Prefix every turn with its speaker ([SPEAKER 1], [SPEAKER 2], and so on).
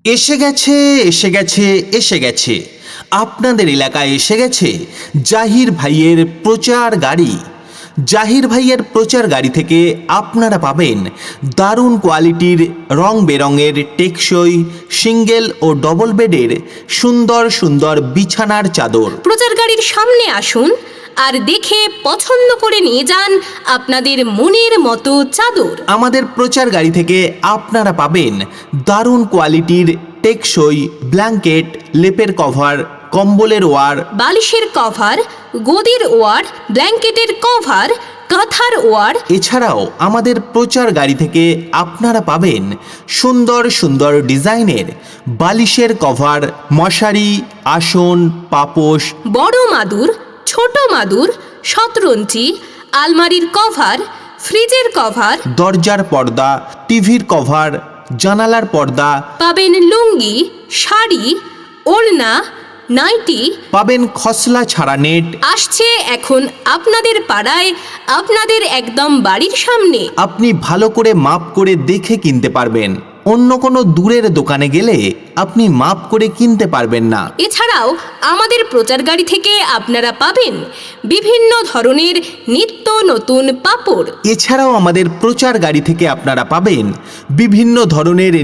[SPEAKER 1] এসে গেছে এসে গেছে এসে গেছে আপনাদের এলাকায় এসে গেছে জাহির ভাইয়ের প্রচার গাড়ি। জাহির ভাইয়ের প্রচার গাড়ি থেকে আপনারা পাবেন দারুণ কোয়ালিটির রং বেরঙের টেকসই সিঙ্গেল ও ডবল বেডের সুন্দর সুন্দর বিছানার চাদর।
[SPEAKER 2] প্রচার গাড়ির সামনে আসুন আর দেখে পছন্দ করে নিয়ে যান আপনাদের মনের মতো চাদর।
[SPEAKER 1] আমাদের প্রচার গাড়ি থেকে আপনারা পাবেন দারুণ কোয়ালিটির টেকসই ব্ল্যাঙ্কেট, লেপের কভার, কম্বলের ওয়ার,
[SPEAKER 2] বালিশের কভার, গদির ওয়ার, ব্ল্যাঙ্কেটের কভার, কাঁথার ওয়ার।
[SPEAKER 1] এছাড়াও আমাদের প্রচার গাড়ি থেকে আপনারা পাবেন সুন্দর সুন্দর ডিজাইনের বালিশের কভার, মশারি, আসন, পাপোশ,
[SPEAKER 2] বড় মাদুর, ছোট মাদুর, শতরঞ্চি, আলমারির কভার, ফ্রিজের কভার।
[SPEAKER 1] দরজার পর্দা, টিভির কভার, জানালার পর্দা।
[SPEAKER 2] পাবেন লুঙ্গি, শাড়ি, ওড়না, নাইটি।
[SPEAKER 1] পাবেন খসলা ছাড়া নেট।
[SPEAKER 2] আসছে এখন আপনাদের পাড়ায়, আপনাদের একদম বাড়ির সামনে।
[SPEAKER 1] আপনি ভালো করে মাপ করে দেখে কিনতে পারবেন। অন্য কোনো দূরের দোকানে গেলে আপনি মাপ করে কিনতে পারবেন না।
[SPEAKER 2] এছাড়াও আমাদের প্রচার গাড়ি থেকে আপনারা পাবেন বিভিন্ন ধরনের নিত্য নতুন পাপড়।
[SPEAKER 1] এছাড়াও আমাদের প্রচার গাড়ি থেকে আপনারা পাবেন বিভিন্ন ধরনের